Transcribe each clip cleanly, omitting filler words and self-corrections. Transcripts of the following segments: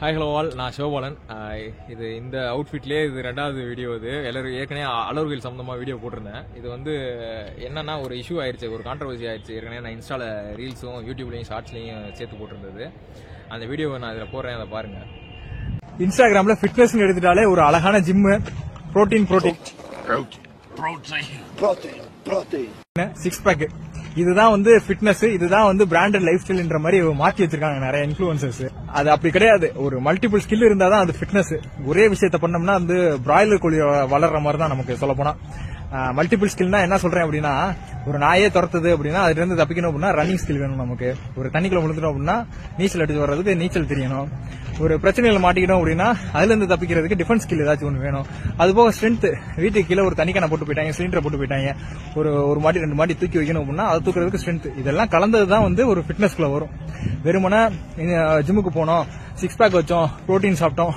Hi hello all, நான் சிவபாலன். இது இந்த அவுட்ஃபிட்லேயே இது ரெண்டாவது வீடியோ. இது எல்லாரும் ஏற்கனவே அளவுகள் சம்மந்தமாக வீடியோ போட்டிருந்தேன். இது வந்து என்னன்னா ஒரு இஷ்யூ ஆயிடுச்சு, ஒரு கான்ட்ரவர்சி ஆயிடுச்சு. ஏற்கனவே நான் இன்ஸ்டால ரீல்ஸும் யூடியூப்லையும் ஷார்ட்ஸ்லையும் சேர்த்து போட்டிருந்தது. அந்த வீடியோவை நான் இதில் போடுறேன், அதை பாருங்க. இன்ஸ்டாகிராமில் ஃபிட்னஸ்ன்னு எடுத்துட்டாலே ஒரு அழகான ஜிம்மு, ப்ரோட்டீன் சிக்ஸ் பேக், இதுதான் வந்து ஃபிட்னஸ், இதுதான் வந்து பிராண்டட் லைஃப் ஸ்டைல்ன்ற மாதிரி மாற்றி வச்சிருக்காங்க நிறைய இன்ஃபுளுசர்ஸ். அது அப்படி கிடையாது. ஒரு மல்டிபிள் ஸ்கில் இருந்தாதான் அது ஃபிட்னஸ். ஒரே விஷயத்த பண்ணோம்னா வந்து பிராய்லர் கோழி வளர்ற மாதிரி தான் நமக்கு சொல்ல போனா. மல்டிபிள் ஸ்கில்னா என்ன சொல்றேன் அப்படின்னா, ஒரு நாயே துரத்துது அப்படின்னா அதுல இருந்து தப்பிக்கணும் அப்படின்னா ரன்னிங் ஸ்கில் வேணும் நமக்கு. ஒரு தண்ணிக்குள்ள விழுந்துட்டோம் அப்படின்னா நீச்சல் அடிச்சு வர்றதுக்கு நீச்சல் தெரியணும். ஒரு பிரச்சனைகளை மாட்டிக்கிட்டோம் அப்படின்னா அதுல இருந்து தப்பிக்கிறதுக்கு டிஃபென்ஸ் ஸ்கில் ஏதாச்சும் ஒன்று வேணும். அது போக ஸ்ட்ரென்த், வீட்டுக்கு கீழே ஒரு தனிக்கான போட்டு போயிட்டாங்க, சிலிண்டரை போட்டு போயிட்டாங்க, ஒரு மாடி 2 மாடி தூக்கி வைக்கணும் அப்படின்னா அதை தூக்குறதுக்கு ஸ்ட்ரென்த். இதெல்லாம் கலந்ததுதான் வந்து ஒரு ஃபிட்னஸ்குள்ள வரும். வெறுமனே ஜிம்முக்கு போனோம், சிக்ஸ் பேக் வச்சோம், புரோட்டீன் சாப்பிட்டோம்,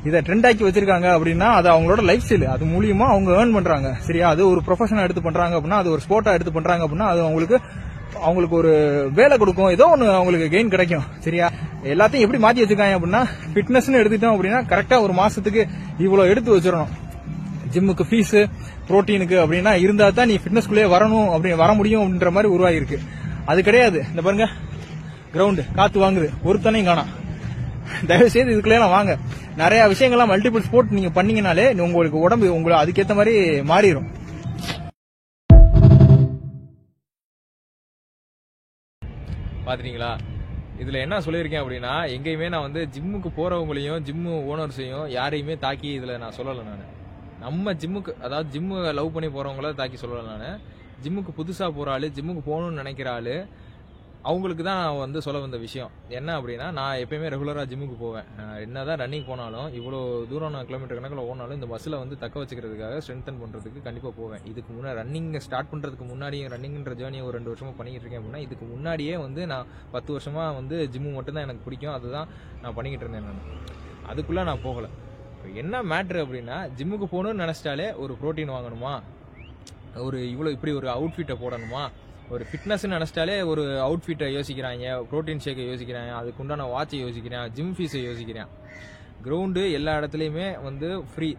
இதை ட்ரெண்ட் ஆக்கி வச்சிருக்காங்க அப்படின்னா அது அவங்களோட லைஃப் ஸ்டைல். அது மூலியமா அவங்க ஏர்ன் பண்றாங்க. சரியா? அது ஒரு ப்ரொஃபஷனா எடுத்து பண்றாங்க அப்படின்னா, அது ஒரு ஸ்போர்ட்டா எடுத்து பண்றாங்க அப்படின்னா அது அவங்களுக்கு ஒரு வேலை கொடுக்கும், ஏதோ ஒன்று அவங்களுக்கு கெயின் கிடைக்கும். சரியா? எல்லாத்தையும் எப்படி மாத்தி வச்சிருக்காங்க அப்படின்னா, ஃபிட்னஸ்னு எடுத்துட்டோம் அப்படின்னா கரெக்டா ஒரு மாசத்துக்கு இவ்வளவு எடுத்து வச்சிடணும். ஜிம்முக்கு ஃபீஸ், புரோட்டீனுக்கு அப்படின்னா இருந்தா தான் நீ ஃபிட்னஸ்குள்ளே வரணும், அப்படி வர முடியும் அப்படின்ற மாதிரி உருவாகிருக்கு. அது கிடையாது. இந்த பாருங்க, கிரவுண்டு காத்து வாங்குது, ஒருத்தனையும் காணாம். தயவு செய்து இதுக்குள்ள வாங்க. நிறைய விஷயங்கள்லாம் மல்டிபிள் ஸ்போர்ட் நீங்க பண்ணீங்கனாலே உங்களுக்கு உடம்பு உங்களை அதுக்கேற்ற மாதிரி மாறிடும். பாத்தீங்களா? இதுல என்ன சொல்லியிருக்கேன் அப்படின்னா, எங்கேயுமே நான் வந்து ஜிம்முக்கு போறவங்களையும் ஜிம்மு ஓனர்ஸையும் யாரையுமே தாக்கி இதுல நான் சொல்லலை. நான் நம்ம ஜிம்முக்கு, அதாவது ஜிம்மு லவ் பண்ணி போறவங்கள தாக்கி சொல்லலை. நான் ஜிம்முக்கு புதுசா போற ஆளு, ஜிம்முக்கு போகணும்னு நினைக்கிற ஆளு, அவங்களுக்கு தான் நான் வந்து சொல்ல வந்த விஷயம் என்ன அப்படின்னா, நான் எப்பயுமே ரெகுலராக ஜிம்முக்கு போவேன். என்னதான் ரன்னிங் போனாலும், இவ்வளோ தூரம் நான் கிலோமீட்டர் கணக்கில் ஓடினாலும் இந்த மசிலை வந்து தக்க வச்சுக்கிறதுக்காக ஸ்ட்ரென்தன் பண்ணுறதுக்கு கண்டிப்பாக போவேன். இதுக்கு முன்னாடி ரன்னிங் ஸ்டார்ட் பண்ணுறதுக்கு முன்னாடியும், ரன்னிங்ன்ற ஜேர்னியை ஒரு 2 வருஷமாக பண்ணிக்கிட்டு இருக்கேன் அப்படின்னா, இதுக்கு முன்னாடியே வந்து நான் 10 வருஷமாக வந்து ஜிம்மு மட்டும்தான் எனக்கு பிடிக்கும். அதுதான் நான் பண்ணிக்கிட்டு இருந்தேன். நான் அதுக்குள்ளே நான் போகலை. இப்போ என்ன மேட்ரு அப்படின்னா, ஜிம்முக்கு போகணும்னு நினச்சிட்டாலே ஒரு ப்ரோட்டீன் வாங்கணுமா, இப்படி ஒரு அவுட்ஃபிட்டை போடணுமா, ஒரு ஃபிட்னஸ் நினைச்சிட்டாலே ஒரு அவுட்ஃபிட்டை யோசிக்கிறாங்க, ப்ரோட்டீன் ஷேக்கை யோசிக்கிறாங்க, அதுக்கு உண்டான வாட்சை யோசிக்கிறேன், ஜிம் ஃபீஸை யோசிக்கிறேன். கிரவுண்டு எல்லா இடத்துலையுமே வந்து ஃப்ரீ.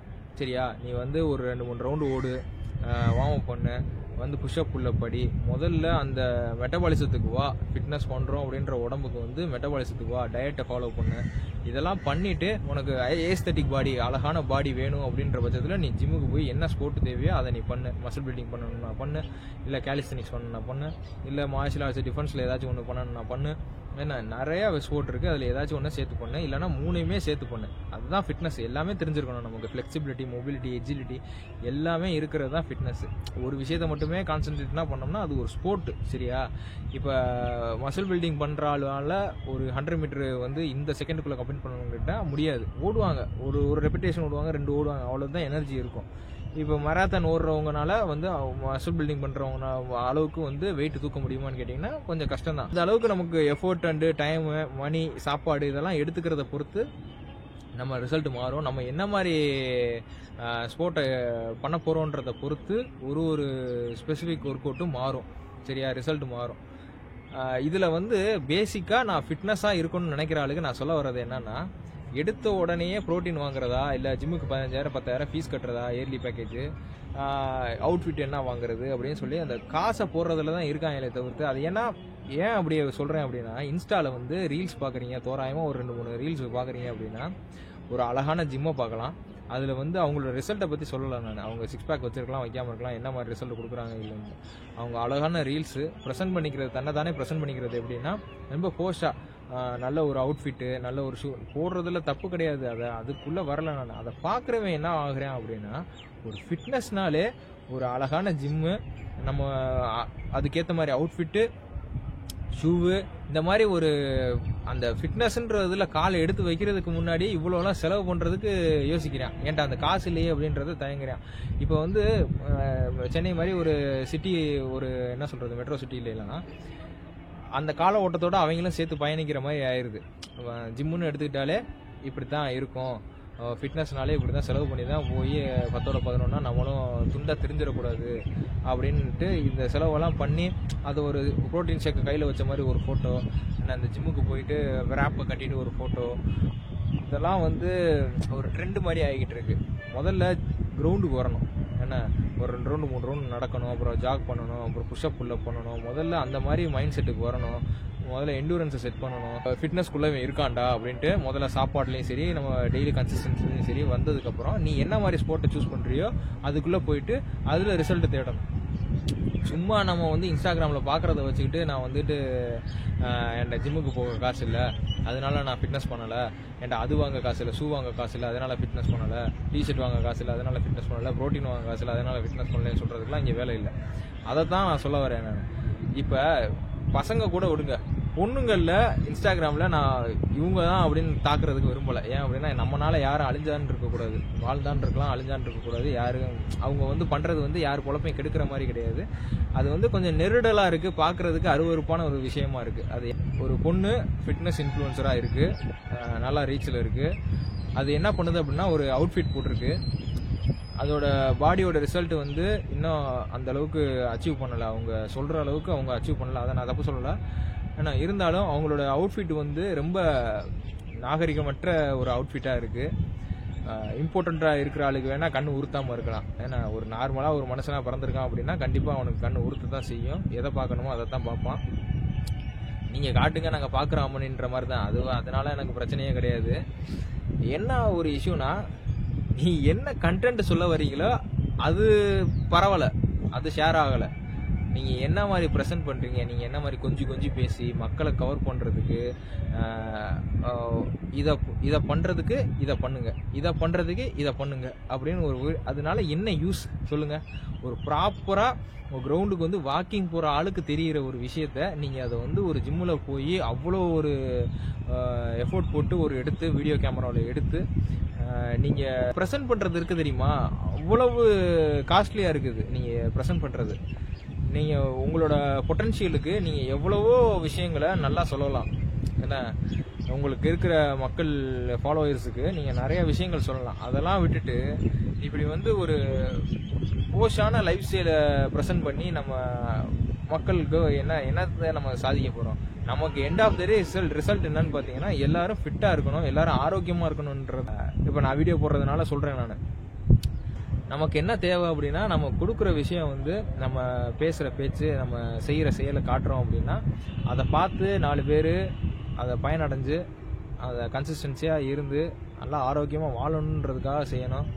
சரியா? நீ வந்து ஒரு 2-3 ரவுண்டு ஓடு, வார்ம் அப் பண்ணு, வந்து புஷ்அப் புல்லப் படி. முதல்ல அந்த மெட்டபாலிசத்துக்கு வா. ஃபிட்னஸ் பண்ணுறோம் அப்படின்ற உடம்புக்கு வந்து மெட்டபாலிசத்துக்கு வா, டயட்டை ஃபாலோ பண்ணு. இதெல்லாம் பண்ணிட்டு உனக்கு ஏஸ்தட்டிக் பாடி, அழகான பாடி வேணும் அப்படின்ற பட்சத்தில் நீ ஜிம்முக்கு போய் என்ன ஸ்போர்ட் தேவையோ அதை நீ பண்ணு. மசில் பில்டிங் பண்ணணும்னா பண்ணு, இல்லை கேலிஸ்தனிக்ஸ் பண்ணணும்னா பண்ணு, இல்லை மார்ஷியல் ஆர்ட்ஸ் டிஃபென்ஸில் ஏதாச்சும் ஒன்று பண்ணணும்னா பண்ணு. ஏன்னா நிறைய ஸ்போர்ட் இருக்குது, அதில் ஏதாச்சும் ஒன்று சேர்த்து பண்ணு, இல்லைனா 3யுமே சேர்த்து பண்ணு. அதுதான் ஃபிட்னஸ். எல்லாமே தெரிஞ்சிருக்கணும் நமக்கு. ஃப்ளெக்சிபிலிட்டி, மொபிலிட்டி, எஜிலிட்டி எல்லாமே இருக்கிறது தான் ஃபிட்னஸ். ஒரு விஷயத்தை மட்டுமே கான்சென்ட்ரேட்னா பண்ணோம்னா அது ஒரு ஸ்போர்ட். சரியா? இப்போ மசில் பில்டிங் பண்ணுற ஆளால் ஒரு 100 மீட்டர் வந்து இந்த செகண்டுக்குள்ளே கம்ப்ளீட் பண்ணணுங்கிட்ட முடியாது. ஓடுவாங்க, ஒரு ரெப்பிட்டேஷன் ஓடுவாங்க, 2 ஓடுவாங்க, அவ்வளோதான் எனர்ஜி இருக்கும். இப்போ மராத்தான் ஓடுறவங்கனால வந்து மசில் பில்டிங் பண்ணுறவங்க அளவுக்கு வந்து வெயிட் தூக்க முடியுமான்னு கேட்டிங்கன்னா கொஞ்சம் கஷ்டம் தான். அந்த அளவுக்கு நமக்கு எஃபோர்ட் அண்டு டைமு, மணி, சாப்பாடு இதெல்லாம் எடுத்துக்கிறத பொறுத்து நம்ம ரிசல்ட் மாறும். நம்ம என்ன மாதிரி ஸ்போர்ட்டை பண்ண போகிறோன்றதை பொறுத்து ஒரு ஸ்பெசிஃபிக் ஒர்க் அவுட்டும் மாறும். சரியா? ரிசல்ட் மாறும். இதில் வந்து பேசிக்காக நான் ஃபிட்னஸாக இருக்கணும்னு நினைக்கிற ஆளுக்கு நான் சொல்ல வர்றது என்னன்னா, எடுத்த உடனேயே ப்ரோட்டீன் வாங்குறதா, இல்லை ஜிம்முக்கு 15,000 10,000 ஃபீஸ் கட்டுறதா, இயர்லி பேக்கேஜ், அவுட்ஃபிட் என்ன வாங்குறது அப்படின்னு சொல்லி அந்த காசை போடுறதுல தான் இருக்காங்களே தவிர்த்து, அது ஏன் அப்படி சொல்கிறேன் அப்படின்னா, இன்ஸ்டாவில் வந்து ரீல்ஸ் பார்க்குறீங்க, தோராயமாக ஒரு 2-3 ரீல்ஸ் பார்க்குறீங்க அப்படின்னா ஒரு அழகான ஜிம்மை பார்க்கலாம். அதில் வந்து அவங்களோட ரிசல்ட்டை பற்றி சொல்லலை நான். அவங்க சிக்ஸ் பேக் வச்சிருக்கலாம், வைக்காமல் இருக்கலாம், என்ன மாதிரி ரிசல்ட் கொடுக்குறாங்க இல்லைன்னு. அவங்க அழகான ரீல்ஸு ப்ரெசென்ட் பண்ணிக்கிறது, தன்னை தானே ப்ரெசென்ட் பண்ணிக்கிறது எப்படின்னா, ரொம்ப போஸ்டாக நல்ல ஒரு அவுட்ஃபிட்டு, நல்ல ஒரு ஷூ போடுறதுல தப்பு கிடையாது. அதுக்குள்ளே வரலை. நான் அதை பார்க்குறவன் என்ன ஆகுறேன் அப்படின்னா, ஒரு ஃபிட்னஸ்னாலே ஒரு அழகான ஜிம்மு, நம்ம அதுக்கேற்ற மாதிரி அவுட்ஃபிட்டு, ஷூவு, இந்த மாதிரி ஒரு அந்த ஃபிட்னஸ்ன்றதுல காலை எடுத்து வைக்கிறதுக்கு முன்னாடி இவ்வளோலாம் செலவு பண்ணுறதுக்கு யோசிக்கிறேன். ஏன்டா அந்த காசு இல்லையே அப்படின்றத தயங்குறேன். இப்போ வந்து சென்னை மாதிரி ஒரு சிட்டி, ஒரு என்ன சொல்கிறது, மெட்ரோ சிட்டிலாம் அந்த கால ஓட்டத்தோடு அவங்களும் சேர்த்து பயணிக்கிற மாதிரி ஆயிடுது. ஜிம்முன்னு எடுத்துக்கிட்டாலே இப்படி தான் இருக்கும், ஃபிட்னஸ்னாலே இப்படி தான் செலவு பண்ணி தான் போய் 10ஓட 11 நம்மளும் துண்டாக தெரிஞ்சிடக்கூடாது அப்படின்ட்டு இந்த செலவெல்லாம் பண்ணி அது ஒரு ப்ரோட்டீன் ஷேக்கை கையில் வச்ச மாதிரி ஒரு ஃபோட்டோ, அந்த ஜிம்முக்கு போயிட்டு ரேப்பை கட்டிட்டு ஒரு ஃபோட்டோ, இதெல்லாம் வந்து ஒரு ட்ரெண்ட் மாதிரி ஆகிக்கிட்டு இருக்கு. முதல்ல கிரவுண்டுக்கு வரணும், என்ன ஒரு 2 ரவுண்டு 3 ரவுண்டு நடக்கணும், அப்புறம் ஜாக் பண்ணணும், அப்புறம் புஷ்அப் புல்லப் பண்ணணும். முதல்ல அந்த மாதிரி மைண்ட் செட்டுக்கு வரணும். முதல்ல எண்டூரன்ஸை செட் பண்ணணும். ஃபிட்னஸ்குள்ளே இருக்காண்டா அப்படின்ட்டு முதல்ல சாப்பாடுலையும் சரி, நம்ம டெய்லி கன்சிஸ்டன்சிலையும் சரி வந்ததுக்கப்புறம் நீ என்ன மாதிரி ஸ்போர்ட்டை சூஸ் பண்ணுறியோ அதுக்குள்ளே போயிட்டு அதில் ரிசல்ட் தேடணும். சும்மா நம்ம வந்து இன்ஸ்டாகிராமில் பார்க்குறத வச்சுக்கிட்டு நான் வந்துட்டு என்கிட்ட ஜிம்முக்கு போக காசு இல்லை அதனால நான் ஃபிட்னஸ் பண்ணலை, என்கிட்ட அது வாங்க காசு இல்லை, ஷூ வாங்க காசு இல்லை அதனால ஃபிட்னஸ் பண்ணலை, டிஷர்ட் வாங்க காசு இல்லை அதனால ஃபிட்னஸ் பண்ணலை, ப்ரோட்டீன் வாங்க காசு இல்லை அதனால ஃபிட்னஸ் பண்ணலன்னு சொல்கிறதுக்குலாம் இங்கே வேலை இல்லை. அதை தான் நான் சொல்ல வரேன். நான் இப்போ பசங்க கூட விடுங்க, பொண்ணுங்களில் இன்ஸ்டாகிராமில் நான் இவங்க தான் அப்படின்னு தாக்குறதுக்கு விரும்பலை. ஏன் அப்படின்னா நம்மளால யாரும் அழிஞ்சான்னு இருக்கக்கூடாது, வாழ்ந்தான்னு இருக்கலாம், அழிஞ்சான்னு இருக்கக்கூடாது. யாரும் அவங்க வந்து பண்ணுறது வந்து யார் பொழப்பையும் கெடுக்கிற மாதிரி கிடையாது. அது வந்து கொஞ்சம் நெருடலாக இருக்குது, பார்க்குறதுக்கு அருவருப்பான ஒரு விஷயமா இருக்குது. அது ஒரு பொண்ணு ஃபிட்னஸ் இன்ஃப்ளூயன்சராக இருக்குது, நல்லா ரீச்சில் இருக்குது. அது என்ன பண்ணுது அப்படின்னா ஒரு அவுட்ஃபிட் போட்டிருக்கு, அதோட பாடியோட ரிசல்ட் வந்து இன்னும் அந்த அளவுக்கு அச்சீவ் பண்ணலை, அவங்க சொல்கிற அளவுக்கு அவங்க அச்சீவ் பண்ணலை. அதை நான் தப்பு சொல்லலை. ஏன்னா இருந்தாலும் அவங்களோட அவுட்ஃபிட் வந்து ரொம்ப நாகரிகமற்ற ஒரு அவுட்ஃபிட்டாக இருக்குது. இம்பார்ட்டண்ட்டாக இருக்கிற ஆளுக்கு வேணால் கண் உறுத்தாமல் இருக்கலாம். ஏன்னா ஒரு நார்மலாக ஒரு மனுஷனாக பிறந்திருக்கான் அப்படின்னா கண்டிப்பாக அவனுக்கு கண் உறுத்து தான் செய்யும். எதை பார்க்கணுமோ அதை தான் பார்ப்பான். நீங்கள் காட்டுங்க நாங்கள் பார்க்குறோம்ன்ற மாதிரி தான் அது. அதனால எனக்கு பிரச்சனையே கிடையாது. என்ன ஒரு இஷ்யூனா, நீ என்ன கண்டென்ட் சொல்ல வரீங்களோ அது பரவாயில்ல, அது ஷேர் ஆகலை. நீங்கள் என்ன மாதிரி ப்ரெசென்ட் பண்ணுறீங்க, நீங்கள் என்ன மாதிரி கொஞ்சம் பேசி மக்களை கவர் பண்ணுறதுக்கு, இதை பண்ணுறதுக்கு இதை பண்ணுங்க, இதை பண்ணுறதுக்கு இதை பண்ணுங்க அப்படின்னு ஒரு அதனால என்ன யூஸ் சொல்லுங்கள்? ஒரு ப்ராப்பராக ஒரு கிரவுண்டுக்கு வந்து வாக்கிங் போகிற ஆளுக்கு தெரிகிற ஒரு விஷயத்த நீங்கள் அதை வந்து ஒரு ஜிம்மில் போய் அவ்வளோ ஒரு எஃபோர்ட் போட்டு ஒரு எடுத்து வீடியோ கேமராவில் எடுத்து நீங்கள் ப்ரெசென்ட் பண்ணுறது இருக்குது தெரியுமா, அவ்வளவு காஸ்ட்லியாக இருக்குது நீங்கள் ப்ரெசென்ட் பண்ணுறது. நீங்கள் உங்களோட பொட்டன்ஷியலுக்கு நீங்கள் எவ்வளவோ விஷயங்களை நல்லா சொல்லலாம். ஏன்னா உங்களுக்கு இருக்கிற மக்கள் ஃபாலோவர்ஸுக்கு நீங்கள் நிறைய விஷயங்கள் சொல்லலாம். அதெல்லாம் விட்டுட்டு இப்படி வந்து ஒரு போஷான லைஃப் ஸ்டைலை ப்ரெசென்ட் பண்ணி நம்ம மக்களுக்கு என்னத்தை நம்ம சாதிக்க போகிறோம்? நமக்கு end of the day result என்னன்னு பார்த்தீங்கன்னா எல்லாரும் ஃபிட்டாக இருக்கணும், எல்லாரும் ஆரோக்கியமாக இருக்கணுன்றத இப்போ நான் வீடியோ போடுறதுனால சொல்கிறேன். நான் நமக்கு என்ன தேவை அப்படின்னா, நம்ம கொடுக்குற விஷயம் வந்து நம்ம பேசுகிற பேச்சு, நம்ம செய்கிற செயலை காட்டுறோம் அப்படின்னா அதை பார்த்து 4 பேர் அதை பயனடைஞ்சு அதை கன்சிஸ்டன்சியாக இருந்து நல்லா ஆரோக்கியமாக வாழணுன்றதுக்காக செய்யணும்.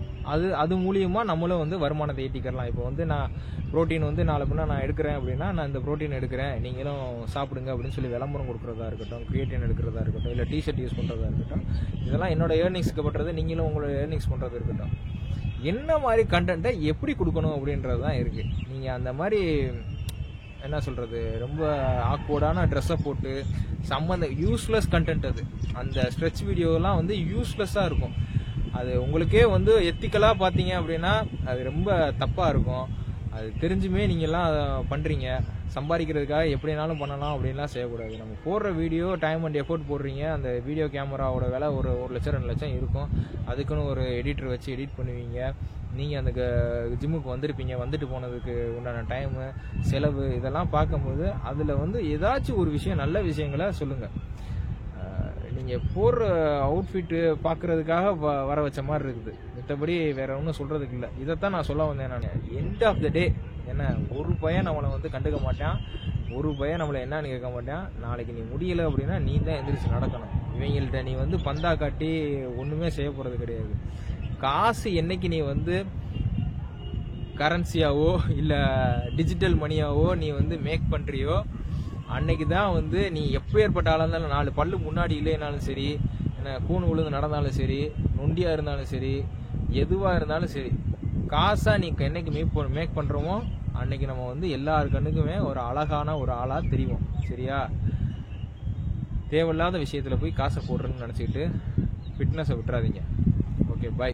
அது மூலியமாக நம்மளும் வந்து வருமானத்தை ஈட்டிக்கலாம். இப்போ வந்து நான் ப்ரோட்டீன் வந்து நாளை பின்னா நான் எடுக்கிறேன் அப்படின்னா, நான் இந்த ப்ரோட்டீன் எடுக்கிறேன் நீங்களும் சாப்பிடுங்க அப்படின்னு சொல்லி விளம்பரம் கொடுக்குறதா இருக்கட்டும், கிரியேட்டின் எடுக்கிறதா இருக்கட்டும், இல்லை டிஷர்ட் யூஸ் பண்ணுறதா இருக்கட்டும், இதெல்லாம் என்னோட ஏர்னிங்ஸ்க்கு பட்டுறது, நீங்களும் உங்களோட ஏர்னிங்ஸ் பண்ணுறது இருக்கட்டும். என்ன மாதிரி கண்டென்ட்டை எப்படி கொடுக்கணும் அப்படின்றது தான் இருக்குது. நீங்கள் அந்த மாதிரி என்ன சொல்கிறது, ரொம்ப ஆக்வர்டான ட்ரெஸ்ஸை போட்டு யூஸ்லெஸ் கண்டென்ட், அது அந்த ஸ்ட்ரெச் வீடியோலாம் வந்து யூஸ்லெஸ்ஸாக இருக்கும். அது உங்களுக்கே வந்து எத்திக்கலாக பார்த்தீங்க அப்படின்னா அது ரொம்ப தப்பாக இருக்கும். அது தெரிஞ்சுமே நீங்கள்லாம் அதை பண்ணுறீங்க, சம்பாதிக்கிறதுக்காக எப்படினாலும் பண்ணலாம் அப்படின்லாம் செய்யக்கூடாது. நம்ம போடுற வீடியோ டைம் அண்ட் எஃபோர்ட் போடுறீங்க, அந்த வீடியோ கேமராவோட விலை ஒரு 1 லட்சம் 2 லட்சம் இருக்கும். அதுக்குன்னு ஒரு எடிட்டர் வச்சு எடிட் பண்ணுவீங்க. நீங்கள் அந்த ஜிம்முக்கு வந்திருப்பீங்க, வந்துட்டு போனதுக்கு உண்டான டைமு செலவு இதெல்லாம் பார்க்கும்போது அதில் வந்து ஏதாச்சும் ஒரு விஷயம், நல்ல விஷயங்களை சொல்லுங்கள். நீங்கள் போடுற அவுட்ஃபிட்டு பார்க்குறதுக்காக வர வச்ச மாதிரி இருக்குது, மற்றபடி வேற ஒன்றும் சொல்கிறதுக்கு இல்லை. இதைத்தான் நான் சொல்ல வந்தேன். நான் எண்ட் ஆஃப் த டே என்ன, ஒரு பையன் நம்மளை வந்து கண்டுக்க மாட்டான், ஒரு பையன் நம்மளை என்னன்னு கேட்க மாட்டான். நாளைக்கு நீ முடியலை அப்படின்னா நீ தான் எந்திரிச்சு நடக்கணும். இவங்கள்ட்ட நீ வந்து பந்தா காட்டி ஒன்றுமே செய்ய போகிறது கிடையாது. காசு என்னைக்கு நீ வந்து கரன்சியாவோ இல்லை டிஜிட்டல் மணியாவோ நீ வந்து மேக் பண்ணுறியோ அன்னைக்கு தான் வந்து நீ எப்போ ஏற்பட்ட ஆளாக இருந்தாலும், 4 பல்லு முன்னாடி இல்லைனாலும் சரி, என்ன கூணு விழுந்து நடந்தாலும் சரி, நொண்டியாக இருந்தாலும் சரி, எதுவாக இருந்தாலும் சரி, காசாக நீ என்னைக்கு மேக் பண்ணுறோமோ அன்னைக்கு நம்ம வந்து எல்லார் கண்ணுக்குமே ஒரு அழகான ஒரு ஆளாக தெரியும். சரியா? தேவையில்லாத விஷயத்தில் போய் காசை போடுறேன்னு நினச்சிக்கிட்டு ஃபிட்னஸை விட்டுறாதீங்க. ஓகே, பாய்.